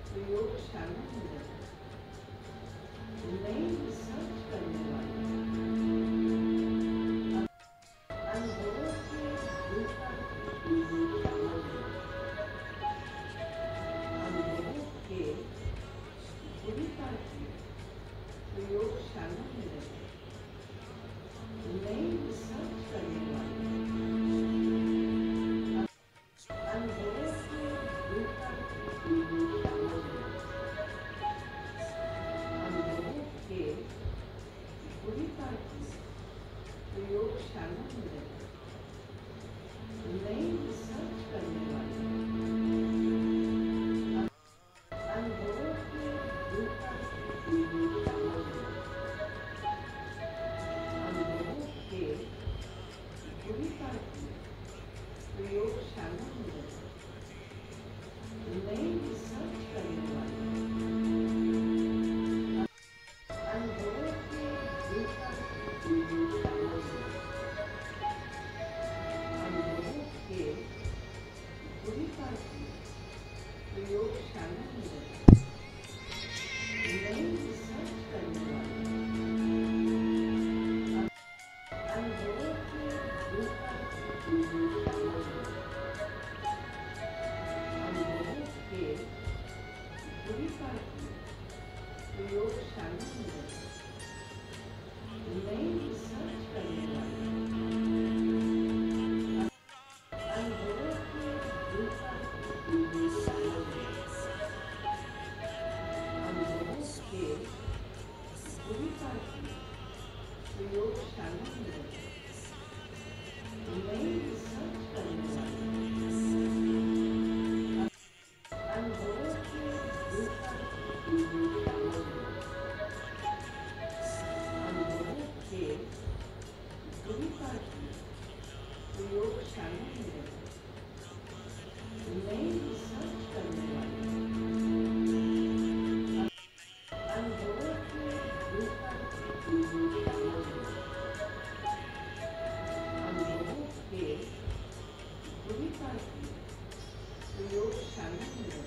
प्रयोगशाला में नई रिसर्च करने वाले अनुभवों के अनुभवों के प्रयोगशाला में नई रिसर्च करने वाले अनुभवों के प्रयोगशाला में नई रिसर्च करने वाले अनुभवों के प्रयोगशाला में नई रिसर्च करने वाले अनुभवों के प्रयोगशाला में नई रिसर्च करने वाले अनुभवों के प्रयोगशाला में नई रिसर्च करने वाले अनुभवों के प्रयोगशाला में नई रिसर्च करने वाले अनुभवों के प्रयोगशाला में नई रिसर्च करने वाले अनुभवों के प्रयोगशाला में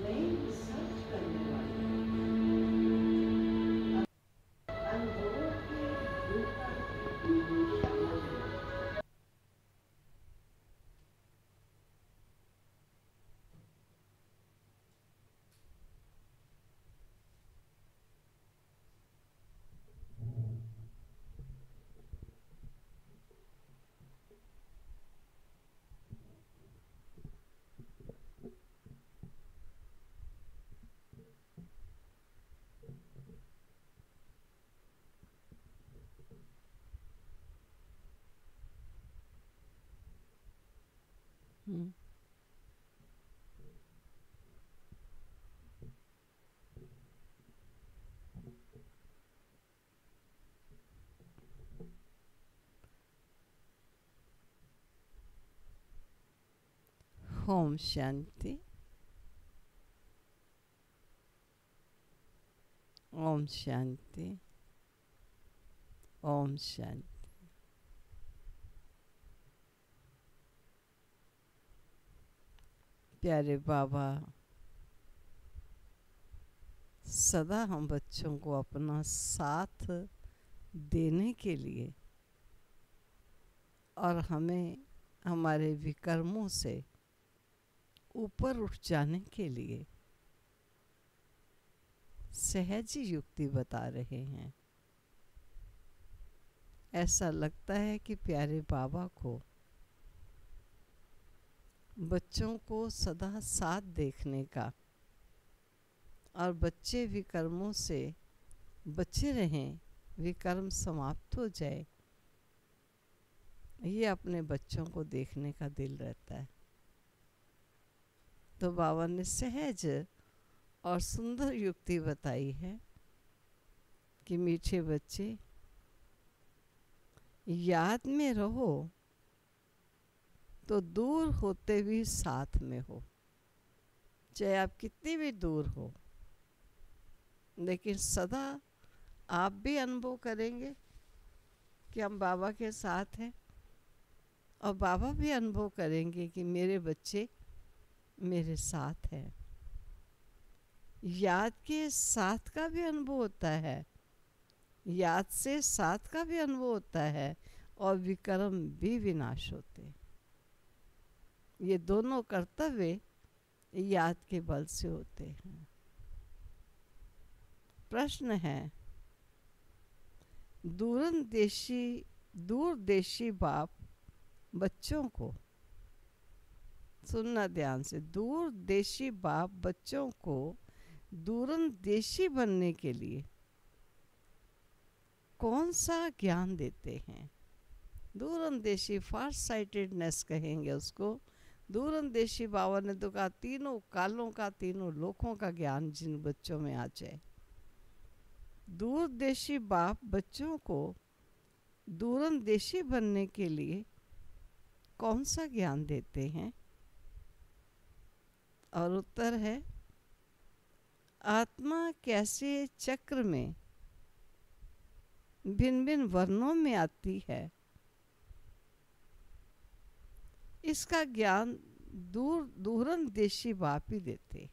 नई रिसर्च करने वाले अनुभवों के ओम शांति। ओम शांति। ओम शांति। प्यारे बाबा सदा हम बच्चों को अपना साथ देने के लिए और हमें हमारे विकर्मों से ऊपर उठ जाने के लिए सहज युक्ति बता रहे हैं। ऐसा लगता है कि प्यारे बाबा को बच्चों को सदा साथ देखने का और बच्चे विकर्मों से बचे रहें, विकर्म समाप्त हो जाए, ये अपने बच्चों को देखने का दिल रहता है। तो बाबा ने सहज और सुंदर युक्ति बताई है कि मीठे बच्चे याद में रहो तो दूर होते भी साथ में हो, चाहे आप कितनी भी दूर हो, लेकिन सदा आप भी अनुभव करेंगे कि हम बाबा के साथ हैं और बाबा भी अनुभव करेंगे कि मेरे बच्चे मेरे साथ है। याद के साथ का भी अनुभव होता है, याद से साथ का भी अनुभव होता है, और विकर्म भी विनाश होते। ये दोनों कर्तव्य याद के बल से होते हैं। प्रश्न है, दूरदेशी बाप बच्चों को, सुनना ध्यान से, दूरदेशी बाप बच्चों को दूरंदेशी बनने के लिए कौन सा ज्ञान देते हैं? दूरंदेशी, फार साइटेडनेस कहेंगे उसको। दूरंदेशी बाबा ने तो कहा तीनों कालों का, तीनों लोकों का ज्ञान जिन बच्चों में आ जाए। दूरदेशी बाप बच्चों को दूरंदेशी बनने के लिए कौन सा ज्ञान देते हैं? और उत्तर है, आत्मा कैसे चक्र में भिन्न भिन्न वर्णों में आती है, इसका ज्ञान दूरंदेशी बाप ही देते,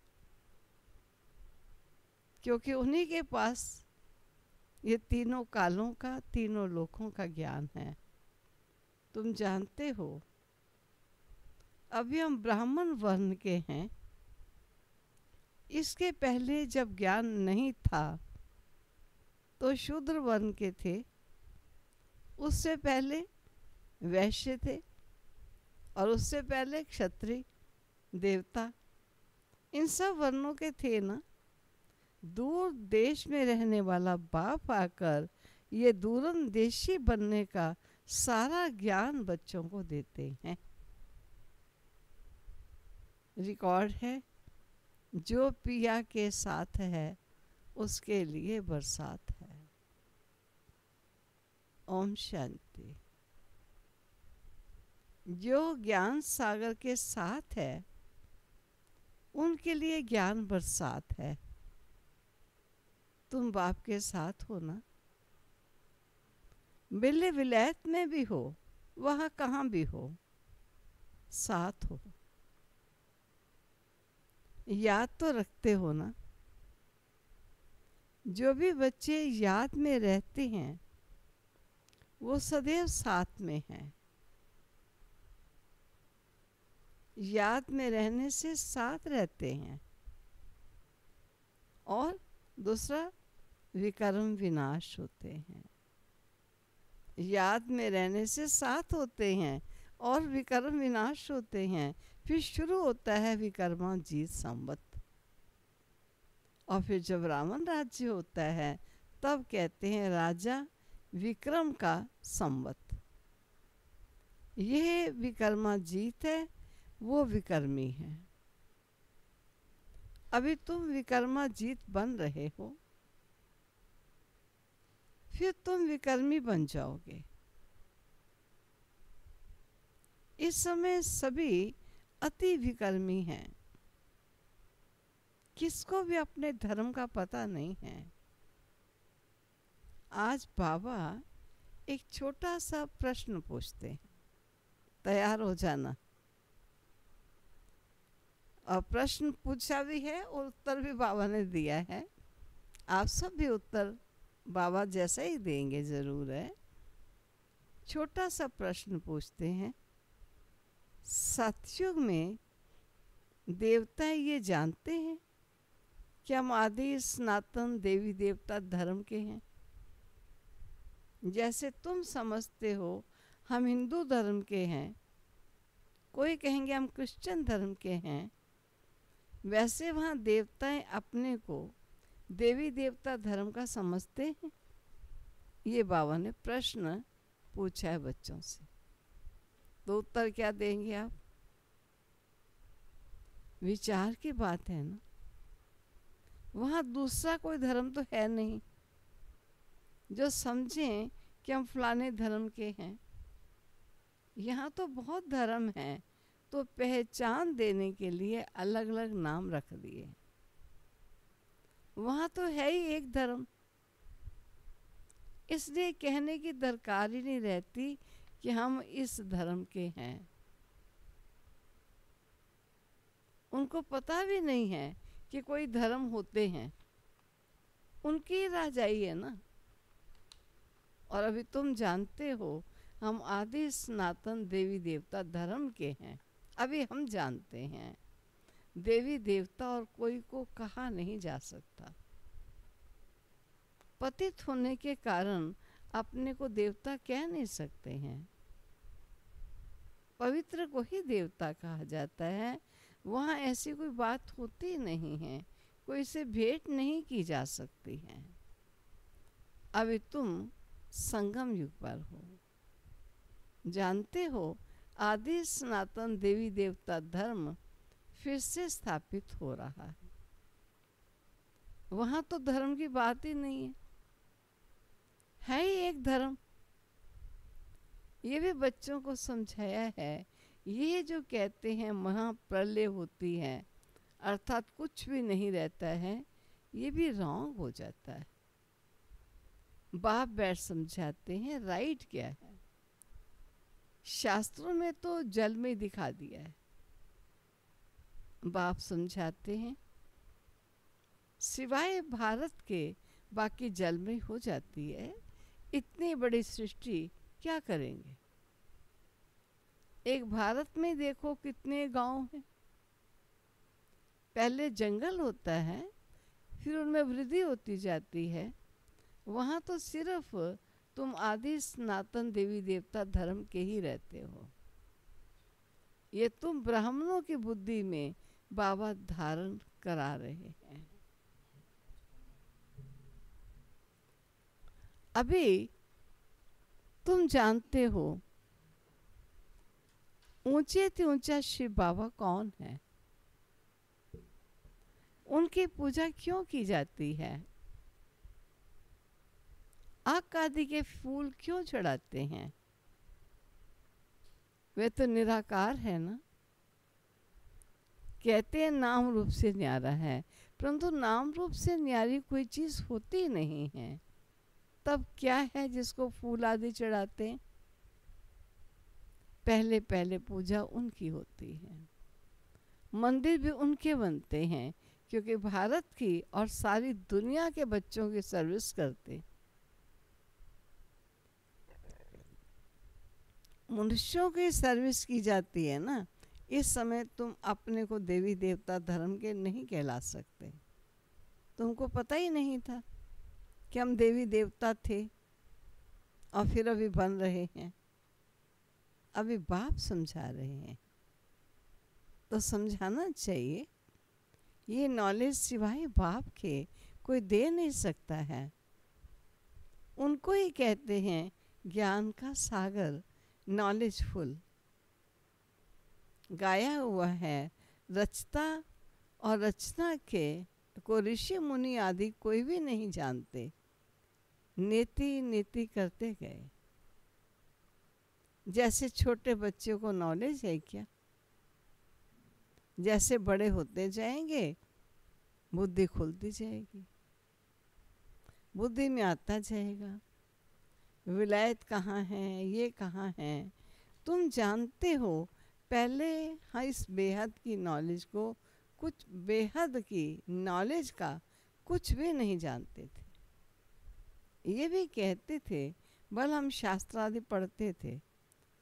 क्योंकि उन्हीं के पास ये तीनों कालों का, तीनों लोकों का ज्ञान है। तुम जानते हो, अभी हम ब्राह्मण वर्ण के हैं। इसके पहले जब ज्ञान नहीं था तो शूद्र वर्ण के थे, उससे पहले वैश्य थे, और उससे पहले क्षत्रिय, देवता, इन सब वर्णों के थे ना। दूर देश में रहने वाला बाप आकर ये दूरंदेशी बनने का सारा ज्ञान बच्चों को देते हैं। रिकॉर्ड है, जो पिया के साथ है उसके लिए बरसात है। ओम शांति। जो ज्ञान सागर के साथ है उनके लिए ज्ञान बरसात है। तुम बाप के साथ हो ना, बिल्ले विलायत में भी हो, वहां कहाँ भी हो, साथ हो। याद तो रखते हो ना। जो भी बच्चे याद में रहते हैं वो सदैव साथ में हैं। याद में रहने से साथ रहते हैं। और दूसरा, विकर्म विनाश होते हैं। याद में रहने से साथ होते हैं और विकर्म विनाश होते हैं। फिर शुरू होता है विकर्माजीत संवत। और फिर जब रावण राज्य होता है तब कहते हैं राजा विक्रम का संवत। यह विकर्माजीत है, वो विकर्मी है। अभी तुम विकर्माजीत बन रहे हो, फिर तुम विकर्मी बन जाओगे। इस समय सभी अति विकर्मी हैं। किसको भी अपने धर्म का पता नहीं है। आज बाबा एक छोटा सा प्रश्न पूछते हैं, तैयार हो जाना। और प्रश्न पूछा भी है और उत्तर भी बाबा ने दिया है। आप सब भी उत्तर बाबा जैसा ही देंगे, जरूर है। छोटा सा प्रश्न पूछते हैं, सतयुग में देवता ये जानते हैं कि हम आदि सनातन देवी देवता धर्म के हैं? जैसे तुम समझते हो हम हिंदू धर्म के हैं, कोई कहेंगे हम क्रिश्चियन धर्म के हैं, वैसे वहाँ देवताएं अपने को देवी देवता धर्म का समझते हैं? ये बाबा ने प्रश्न पूछा है बच्चों से। तो उत्तर क्या देंगे आप? विचार की बात है ना। वहाँ दूसरा कोई धर्म तो है नहीं जो समझें कि हम फलाने धर्म के हैं। यहाँ तो बहुत धर्म हैं, तो पहचान देने के लिए अलग अलग नाम रख दिए। वहाँ तो है ही एक धर्म, इसलिए कहने की दरकार ही नहीं रहती कि हम इस धर्म के हैं। उनको पता भी नहीं है कि कोई धर्म होते हैं, उनकी राह जाइए ना। और अभी तुम जानते हो हम आदि सनातन देवी देवता धर्म के हैं, अभी हम जानते हैं देवी देवता और कोई को कहा नहीं जा सकता। पतित होने के कारण अपने को देवता कह नहीं सकते हैं। पवित्र को ही देवता कहा जाता है। वहाँ ऐसी कोई बात होती नहीं है, कोई से भेंट नहीं की जा सकती है। अभी तुम संगम युग पर हो, जानते हो आदि सनातन देवी देवता धर्म फिर से स्थापित हो रहा है। वहाँ तो धर्म की बात ही नहीं है ही एक धर्म। ये भी बच्चों को समझाया है। ये जो कहते हैं महाप्रलय होती है अर्थात कुछ भी नहीं रहता है, ये भी रॉन्ग हो जाता है। बाप बैठ समझाते हैं राइट क्या है। शास्त्रों में तो जल में दिखा दिया है, बाप समझाते हैं सिवाय भारत के बाकी जल में हो जाती है। इतनी बड़ी सृष्टि क्या करेंगे। एक भारत में देखो कितने गांव हैं। पहले जंगल होता है, फिर उनमें वृद्धि होती जाती है। वहाँ तो सिर्फ तुम आदि सनातन देवी देवता धर्म के ही रहते हो। ये तुम ब्राह्मणों की बुद्धि में बाबा धारण करा रहे हैं। अभी तुम जानते हो ऊंचे से ऊंचा शिव बाबा कौन है, उनकी पूजा क्यों की जाती है, आक आदि के फूल क्यों चढ़ाते हैं। वे तो निराकार है ना। कहते हैं नाम रूप से न्यारा है, परंतु नाम रूप से न्यारी कोई चीज होती नहीं है। तब क्या है जिसको फूल आदि चढ़ाते हैं। पहले पहले पूजा उनकी होती है, मंदिर भी उनके बनते हैं, क्योंकि भारत की और सारी दुनिया के बच्चों की सर्विस करते। मनुष्यों की सर्विस की जाती है ना। इस समय तुम अपने को देवी देवता धर्म के नहीं कहला सकते। तुमको पता ही नहीं था कि हम देवी देवता थे और फिर अभी बन रहे हैं। अभी बाप समझा रहे हैं तो समझाना चाहिए। ये नॉलेज सिवाय बाप के कोई दे नहीं सकता है। उनको ही कहते हैं ज्ञान का सागर, नॉलेजफुल। गाया हुआ है रचता और रचना के को ऋषि मुनि आदि कोई भी नहीं जानते, नीति नीति करते गए। जैसे छोटे बच्चों को नॉलेज है क्या, जैसे बड़े होते जाएंगे बुद्धि खुलती जाएगी, बुद्धि में आता जाएगा विलायत कहाँ है, ये कहाँ है। तुम जानते हो पहले हाँ इस बेहद की नॉलेज को, कुछ बेहद की नॉलेज का कुछ भी नहीं जानते थे। ये भी कहते थे बल हम शास्त्र आदि पढ़ते थे,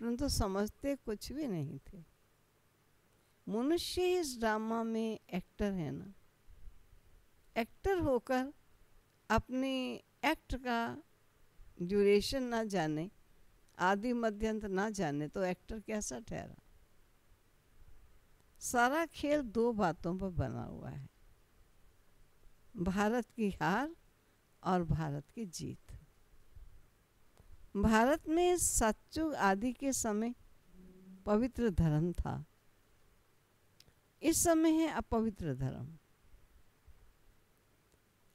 परंतु समझते कुछ भी नहीं थे। मनुष्य इस ड्रामा में एक्टर है ना। एक्टर होकर अपनी एक्ट का ड्यूरेशन ना जाने, आदि मध्यंत ना जाने, तो एक्टर कैसा ठहरा। सारा खेल दो बातों पर बना हुआ है, भारत की हार और भारत की जीत। भारत में सतयुग आदि के समय पवित्र धर्म था, इस समय है अपवित्र धर्म।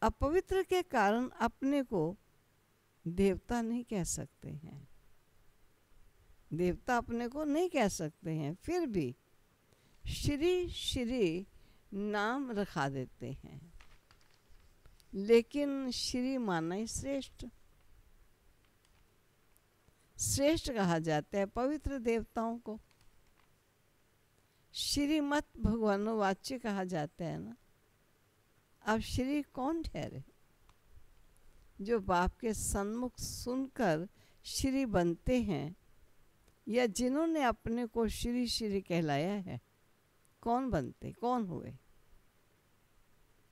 अपवित्र के कारण अपने को देवता नहीं कह सकते हैं, देवता अपने को नहीं कह सकते हैं, फिर भी श्री श्री नाम रखा देते हैं। लेकिन श्री माना ही श्रेष्ठ, श्रेष्ठ कहा जाता है पवित्र देवताओं को। श्रीमत भगवानोवाच्य कहा जाता है ना। अब श्री कौन ठहरे? जो बाप के सन्मुख सुनकर श्री बनते हैं, या जिन्होंने अपने को श्री श्री कहलाया है, कौन बनते, कौन हुए?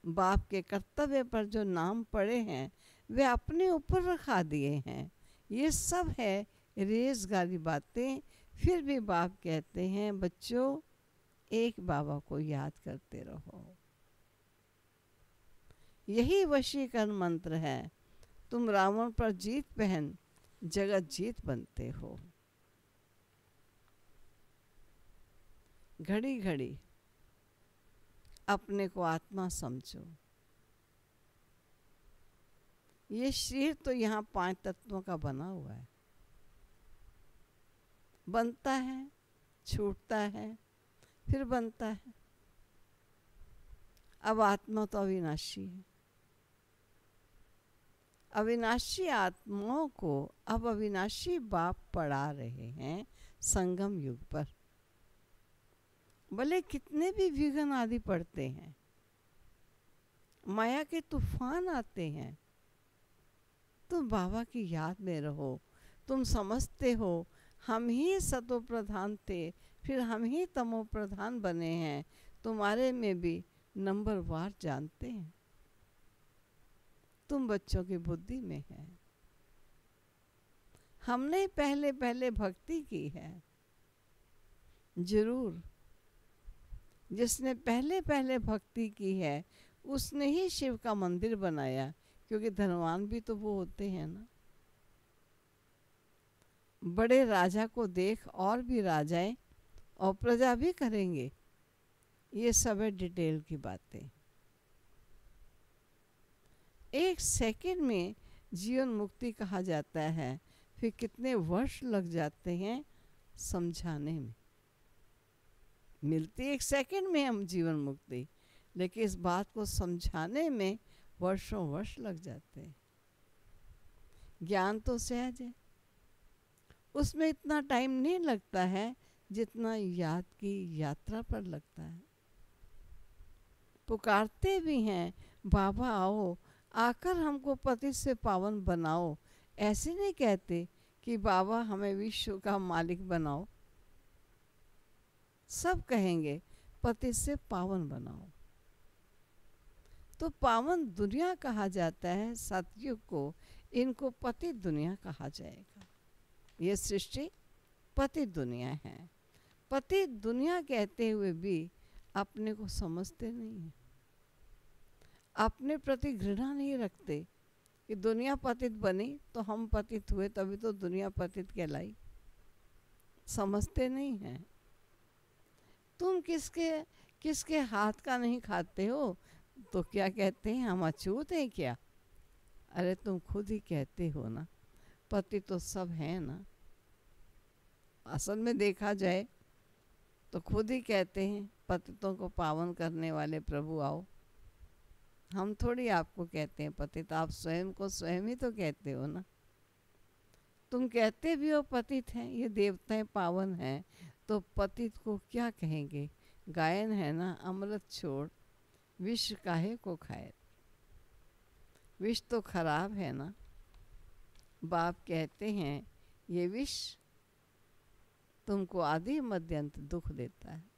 बाप के कर्तव्य पर जो नाम पड़े हैं वे अपने ऊपर रखा दिए हैं। ये सब है रेज़गारी बातें। फिर भी बाप कहते हैं बच्चों, एक बाबा को याद करते रहो। यही वशीकरण मंत्र है। तुम रावण पर जीत पहन जगत जीत बनते हो। घड़ी घड़ी अपने को आत्मा समझो। ये शरीर तो यहाँ 5 तत्वों का बना हुआ है, बनता है, छूटता है, फिर बनता है। अब आत्मा तो अविनाशी है। अविनाशी आत्माओं को अब अविनाशी बाप पढ़ा रहे हैं संगम युग पर। भले कितने भी विघ्न आदि पड़ते हैं, माया के तूफान आते हैं, तुम बाबा की याद में रहो। तुम समझते हो हम ही सतो प्रधान थे, फिर हम ही तमो प्रधान बने हैं। तुम्हारे में भी नंबर वार जानते हैं। तुम बच्चों की बुद्धि में है। हमने पहले पहले भक्ति की है, जरूर। जिसने पहले पहले भक्ति की है उसने ही शिव का मंदिर बनाया, क्योंकि धनवान भी तो वो होते हैं ना। बड़े राजा को देख और भी राजाएं और प्रजा भी करेंगे। ये सब है डिटेल की बातें। 1 सेकंड में जीवन मुक्ति कहा जाता है, फिर कितने वर्ष लग जाते हैं समझाने में। मिलती 1 सेकंड में हम जीवन मुक्ति, लेकिन इस बात को समझाने में वर्षों वर्ष लग जाते हैं। ज्ञान तो सहज है, उसमें इतना टाइम नहीं लगता है जितना याद की यात्रा पर लगता है। पुकारते भी हैं बाबा आओ, आकर हमको पति से पावन बनाओ। ऐसे नहीं कहते कि बाबा हमें विश्व का मालिक बनाओ। सब कहेंगे पति से पावन बनाओ। तो पावन दुनिया कहा जाता है सतयुग को, इनको पति दुनिया कहा जाएगा। ये सृष्टि पति दुनिया है। पति दुनिया कहते हुए भी अपने को समझते नहीं है, अपने प्रति घृणा नहीं रखते कि दुनिया पतित बनी तो हम पतित हुए, तभी तो दुनिया पतित कहलाई। समझते नहीं हैं। तुम किसके हाथ का नहीं खाते हो तो क्या कहते हैं, हम अछूत हैं क्या? अरे तुम खुद ही कहते हो ना, पति तो सब है ना। असल में देखा जाए तो खुद ही कहते हैं पतितों को पावन करने वाले प्रभु आओ। हम थोड़ी आपको कहते हैं पतित, आप स्वयं को स्वयं ही तो कहते हो ना। तुम कहते भी हो पतित हैं, ये देवताएं पावन हैं, तो पतित को क्या कहेंगे? गायन है ना, अमृत छोड़ विष काहे को खाए। विष तो खराब है ना। बाप कहते हैं ये विष तुमको आदि मध्यंत दुख देता है,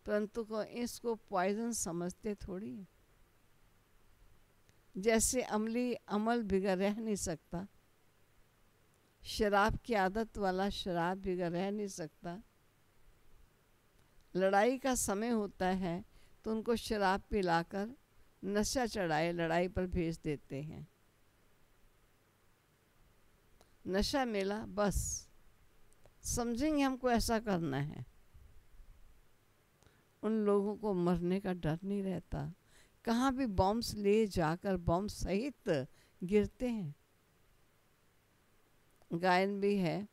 परंतु को इसको पॉइजन समझते थोड़ी है। जैसे अमली अमल बिगड़ रह नहीं सकता, शराब की आदत वाला शराब बिगड़ रह नहीं सकता। लड़ाई का समय होता है तो उनको शराब पिलाकर नशा चढ़ाए लड़ाई पर भेज देते हैं। नशा मिला बस समझेंगे हमको ऐसा करना है। उन लोगों को मरने का डर नहीं रहता। कहाँ भी बॉम्ब्स ले जाकर बॉम्ब सहित गिरते हैं। गायन भी है,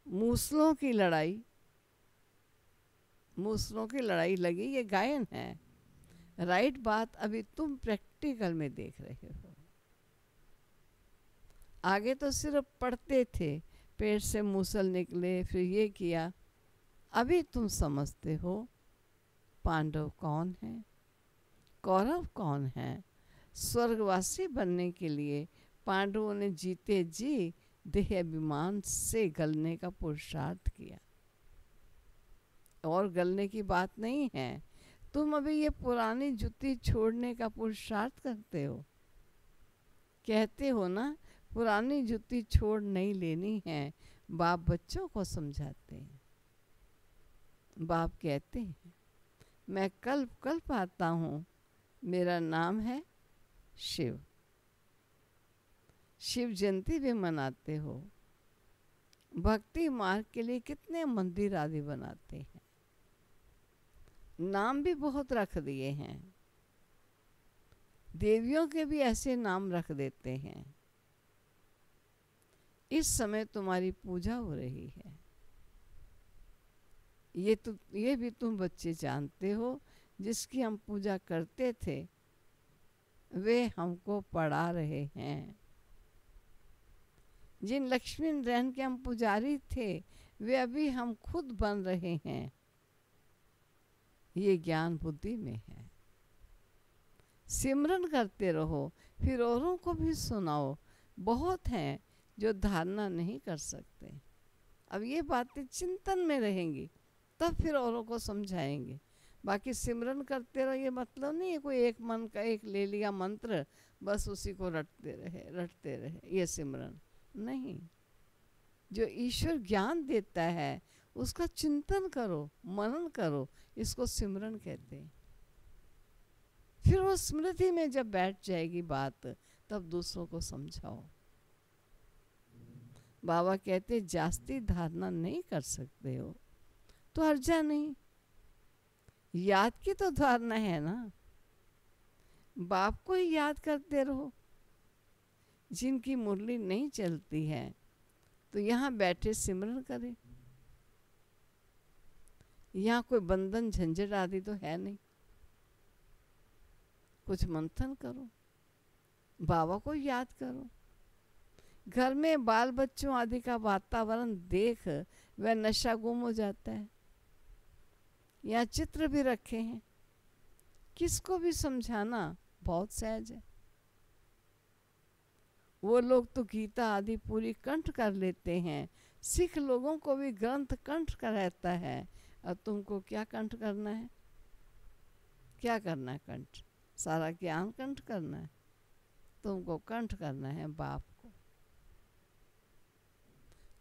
मूसलों की लड़ाई लगी, ये गायन है। राइट बात अभी तुम प्रैक्टिकल में देख रहे हो। आगे तो सिर्फ पढ़ते थे, पेट से मूसल निकले, फिर ये किया। अभी तुम समझते हो पांडव कौन है, कौरव कौन है। स्वर्गवासी बनने के लिए पांडवों ने जीते जी देह अभिमान से गलने का पुरुषार्थ किया। और गलने की बात नहीं है, तुम अभी ये पुरानी जुत्ती छोड़ने का पुरुषार्थ करते हो। कहते हो ना, पुरानी जुत्ती छोड़ नहीं लेनी है। बाप बच्चों को समझाते हैं। बाप कहते हैं, मैं कल्प कल्प आता हूँ, मेरा नाम है शिव। शिव जयंती भी मनाते हो। भक्ति मार्ग के लिए कितने मंदिर आदि बनाते हैं, नाम भी बहुत रख दिए हैं। देवियों के भी ऐसे नाम रख देते हैं। इस समय तुम्हारी पूजा हो रही है। ये भी तुम बच्चे जानते हो, जिसकी हम पूजा करते थे वे हमको पढ़ा रहे हैं। जिन लक्ष्मी नारायण के हम पुजारी थे वे अभी हम खुद बन रहे हैं। ये ज्ञान बुद्धि में है। सिमरन करते रहो, फिर औरों को भी सुनाओ। बहुत हैं जो धारणा नहीं कर सकते। अब ये बातें चिंतन में रहेंगी, तब फिर औरों को समझाएंगे। बाकी सिमरन करते रहो ये मतलब नहीं है कोई एक मन का एक ले लिया मंत्र, बस उसी को रटते रहे, ये सिमरन नहीं। जो ईश्वर ज्ञान देता है उसका चिंतन करो, मनन करो, इसको सिमरन कहते हैं। फिर वो स्मृति में जब बैठ जाएगी बात, तब दूसरों को समझाओ। बाबा कहते जास्ती धारणा नहीं कर सकते हो तो हर्जा नहीं, याद की तो धारणा है ना। बाप को ही याद करते रहो। जिनकी मुरली नहीं चलती है तो यहाँ बैठे सिमरन करें। यहाँ कोई बंधन झंझट आदि तो है नहीं। कुछ मंथन करो, बाबा को याद करो। घर में बाल बच्चों आदि का वातावरण देख वह नशा गुम हो जाता है। यहाँ चित्र भी रखे हैं, किसको भी समझाना बहुत सहज है। वो लोग तो गीता आदि पूरी कंठ कर लेते हैं। सिख लोगों को भी ग्रंथ कंठ का रहता है, और तुमको क्या कंठ करना है? क्या करना है कंठ? सारा ज्ञान कंठ करना है। तुमको कंठ करना है बाप को।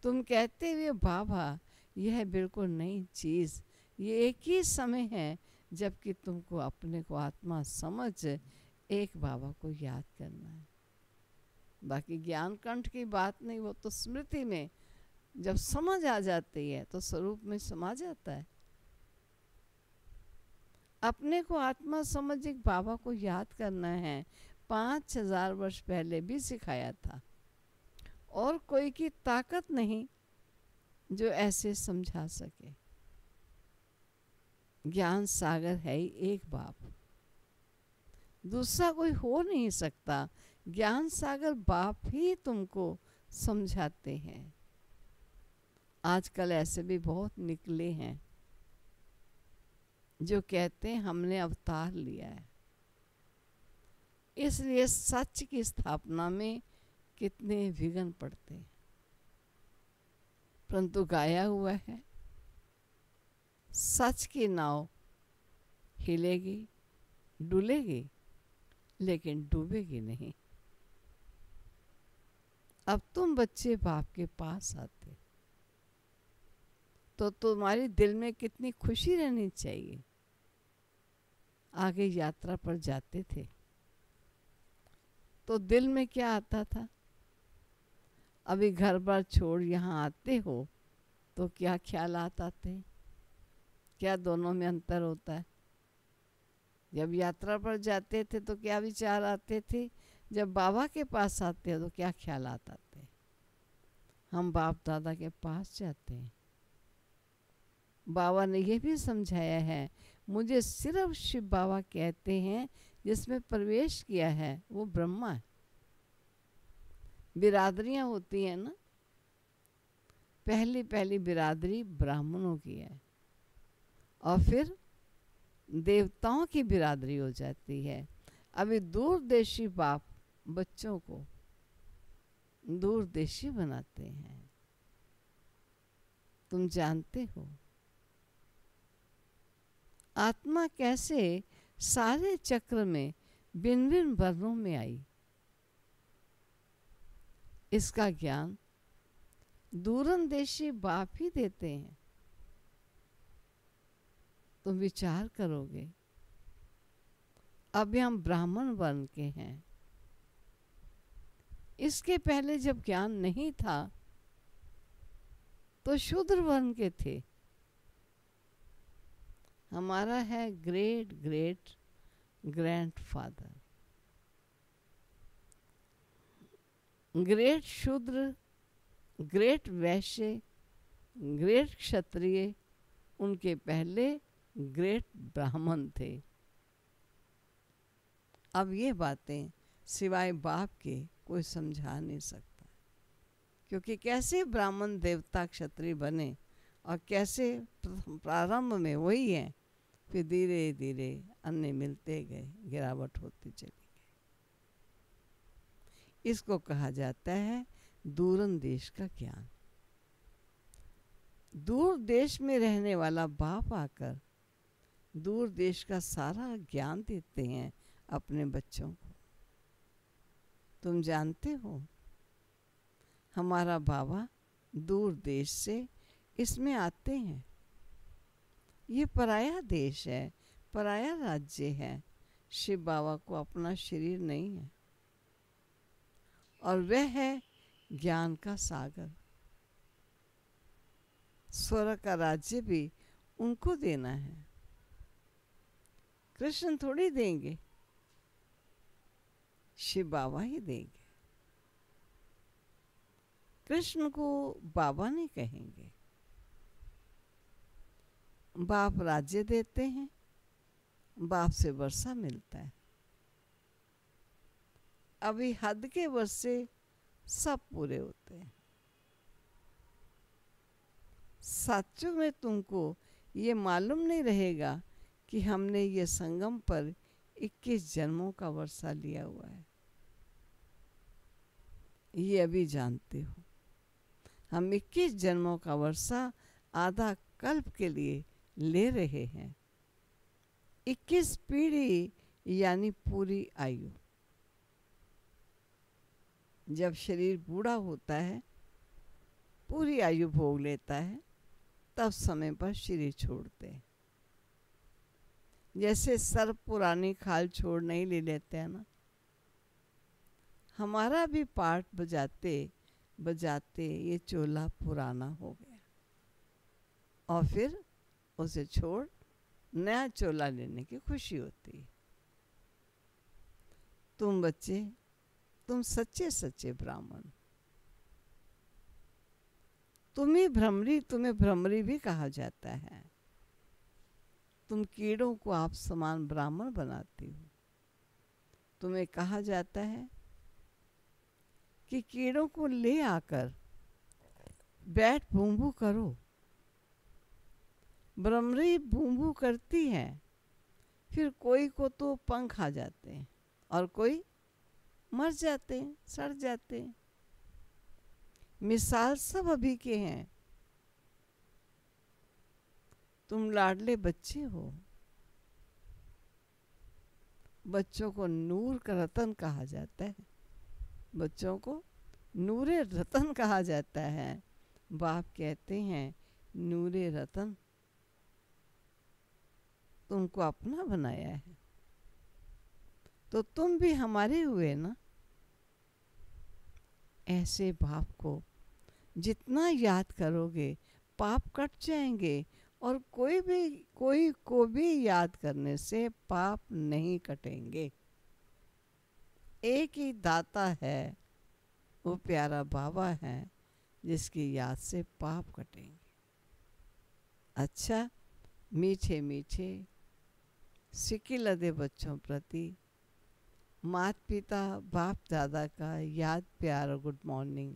तुम कहते हुए बाबा यह बिल्कुल नई चीज़, ये एक ही समय है जबकि तुमको अपने को आत्मा समझ एक बाबा को याद करना है। बाकी ज्ञान कंठ की बात नहीं, वो तो स्मृति में जब समझ आ जाती है तो स्वरूप में समा जाता है। अपने को आत्मा समझ एक बाबा को याद करना है। 5000 वर्ष पहले भी सिखाया था, और कोई की ताकत नहीं जो ऐसे समझा सके। ज्ञान सागर है ही एक बाप, दूसरा कोई हो नहीं सकता। ज्ञान सागर बाप ही तुमको समझाते हैं। आजकल ऐसे भी बहुत निकले हैं जो कहते हैं हमने अवतार लिया है। इसलिए सच की स्थापना में कितने विघ्न पड़ते हैं। परंतु गाया हुआ है, सच की नाव हिलेगी, डुलेगी, लेकिन डूबेगी नहीं। अब तुम बच्चे बाप के पास आते तो तुम्हारे दिल में कितनी खुशी रहनी चाहिए। आगे यात्रा पर जाते थे तो दिल में क्या आता था? अभी घर बार छोड़ यहाँ आते हो तो क्या ख्यालात आते हैं? क्या दोनों में अंतर होता है? जब यात्रा पर जाते थे तो क्या विचार आते थे? जब बाबा के पास आते हो तो क्या ख्यालात आते हैं? हम बाप दादा के पास जाते हैं। बाबा ने यह भी समझाया है, मुझे सिर्फ शिव बाबा कहते हैं, जिसमें प्रवेश किया है वो ब्रह्मा है। बिरादरियां होती हैं ना, पहली पहली बिरादरी ब्राह्मणों की है, और फिर देवताओं की बिरादरी हो जाती है। अभी दूरदेशी बाप बच्चों को दूरदेशी बनाते हैं। तुम जानते हो आत्मा कैसे सारे चक्र में भिन्न भिन्न वर्णों में आई। इसका ज्ञान दूरंदेशी बाप ही देते हैं। तुम विचार करोगे, अभी हम ब्राह्मण वर्ण के हैं। इसके पहले जब ज्ञान नहीं था तो शूद्र वर्ण के थे। हमारा है ग्रेट ग्रेट ग्रैंडफादर, ग्रेट शूद्र, ग्रेट वैश्य, ग्रेट क्षत्रिय, उनके पहले ग्रेट ब्राह्मण थे। अब ये बातें सिवाय बाप के कोई समझा नहीं सकता, क्योंकि कैसे ब्राह्मण देवता क्षत्रिय बने और कैसे प्रारंभ में वही है, फिर धीरे धीरे अन्य मिलते गए, गिरावट होती चली गई। इसको कहा जाता है दूरन देश का ज्ञान। दूर देश में रहने वाला बाप आकर दूर देश का सारा ज्ञान देते हैं अपने बच्चों को। तुम जानते हो हमारा बाबा दूर देश से इसमें आते हैं। ये पराया देश है, पराया राज्य है। शिव बाबा को अपना शरीर नहीं है और वह है ज्ञान का सागर। स्वर्ग का राज्य भी उनको देना है, कृष्ण थोड़ी देंगे, शिव बाबा ही देंगे। कृष्ण को बाबा नहीं कहेंगे। बाप राज्य देते हैं, बाप से वर्षा मिलता है। अभी हद के वर्षे सब पूरे होते हैं। सच में तुमको ये मालूम नहीं रहेगा कि हमने ये संगम पर 21 जन्मों का वर्षा लिया हुआ है। ये अभी जानते हो हम 21 जन्मों का वर्षा आधा कल्प के लिए ले रहे हैं। 21 पीढ़ी यानी पूरी आयु। जब शरीर बूढ़ा होता है, पूरी आयु भोग लेता है, तब समय पर शरीर छोड़ते हैं। जैसे सर्प पुरानी खाल छोड़ नहीं ले लेते हैं ना, हमारा भी पाठ बजाते बजाते ये चोला पुराना हो गया और फिर उसे छोड़ नया चोला लेने की खुशी होती है। तुम बच्चे, तुम सच्चे सच्चे ब्राह्मण। तुम्हें भ्रमरी भी कहा जाता है। तुम कीड़ों को आप समान ब्राह्मण बनाती हो। तुम्हें कहा जाता है कि कीड़ों को ले आकर बैठ बूंबू करो। भ्रमरी बूंबू करती है, फिर कोई को तो पंख आ जाते हैं और कोई मर जाते हैं, सड़ जाते हैं। मिसाल सब अभी के हैं। तुम लाडले बच्चे हो। बच्चों को नूर का रतन कहा जाता है। बच्चों को नूरे रतन कहा जाता है। बाप कहते हैं नूरे रतन, तुमको अपना बनाया है तो तुम भी हमारे हुए ना। ऐसे बाप को जितना याद करोगे पाप कट जाएंगे, और कोई को भी याद करने से पाप नहीं कटेंगे। एक ही दाता है, वो प्यारा बाबा है जिसकी याद से पाप कटेंगे। अच्छा, मीठे मीठे सिक्के लदे बच्चों प्रति माता पिता बाप दादा का याद प्यार और गुड मॉर्निंग।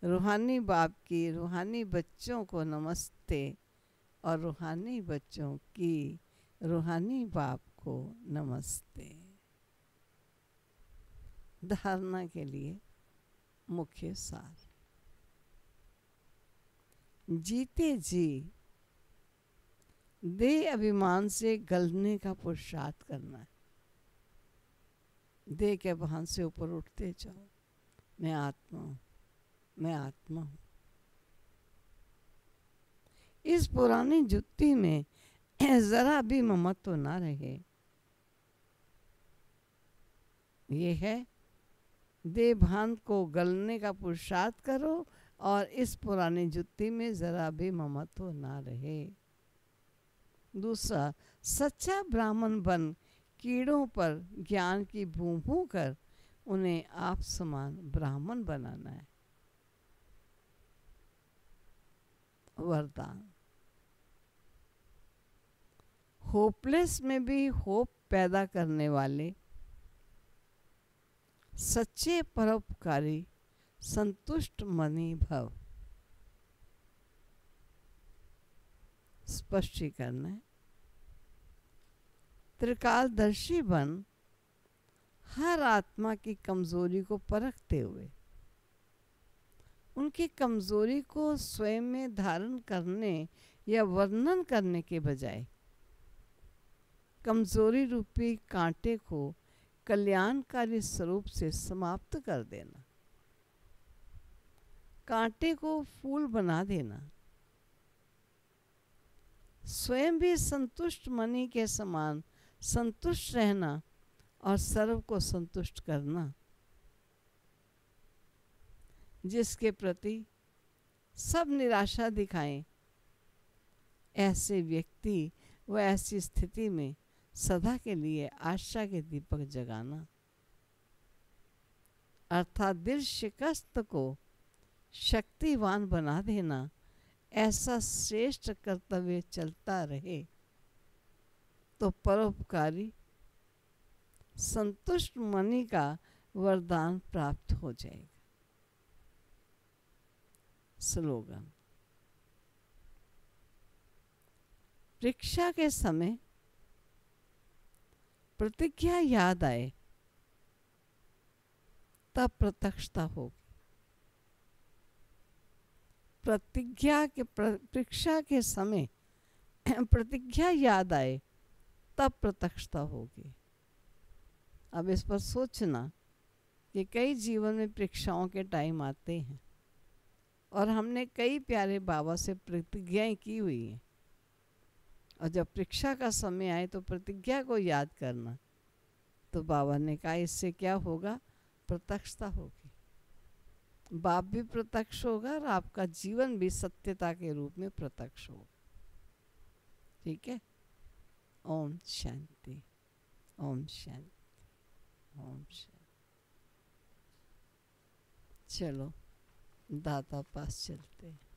रूहानी बाप की रूहानी बच्चों को नमस्ते। और रूहानी बच्चों की रूहानी बाप को नमस्ते। धारणा के लिए मुख्य सार। जीते जी देह अभिमान से गलने का पुरुषार्थ करना है। देह के अभिमान से ऊपर उठते जाओ। मैं आत्मा हूँ, मैं आत्मा हूँ। इस पुरानी जुत्ती में जरा भी ममत्व ना रहे। ये है देह भान को गलने का पुरुषार्थ करो और इस पुरानी जुत्ती में जरा भी ममत्व ना रहे। दूसरा, सच्चा ब्राह्मण बन कीड़ों पर ज्ञान की बूं कर उन्हें आप समान ब्राह्मण बनाना है। वरदान। होपलेस में भी होप पैदा करने वाले सच्चे परोपकारी संतुष्ट मनी भव। स्पष्टीकरण है, त्रिकालदर्शी बन हर आत्मा की कमजोरी को परखते हुए उनकी कमजोरी को स्वयं में धारण करने या वर्णन करने के बजाय कमजोरी रूपी कांटे को कल्याणकारी स्वरूप से समाप्त कर देना, कांटे को फूल बना देना, स्वयं भी संतुष्ट मणि के समान संतुष्ट रहना और सर्व को संतुष्ट करना। जिसके प्रति सब निराशा दिखाएं, ऐसे व्यक्ति व ऐसी स्थिति में सदा के लिए आशा के दीपक जगाना, अर्थात दिल शिकस्त को शक्तिवान बना देना, ऐसा श्रेष्ठ कर्तव्य चलता रहे तो परोपकारी संतुष्ट मणि का वरदान प्राप्त हो जाएगा। स्लोगन। परीक्षा के समय प्रतिज्ञा याद आए तब प्रत्यक्षता होगी। परीक्षा के समय प्रतिज्ञा याद आए तब प्रत्यक्षता होगी। अब इस पर सोचना कि कई जीवन में परीक्षाओं के टाइम आते हैं और हमने कई प्यारे बाबा से प्रतिज्ञाएं की हुई हैं, और जब परीक्षा का समय आए तो प्रतिज्ञा को याद करना, तो बाबा ने कहा इससे क्या होगा, प्रत्यक्षता होगी। बाप भी प्रत्यक्ष होगा और आपका जीवन भी सत्यता के रूप में प्रत्यक्ष होगा। ठीक है। ओम शांति, ओम शांति, ओम शांति। चलो दाता पास चलते हैं।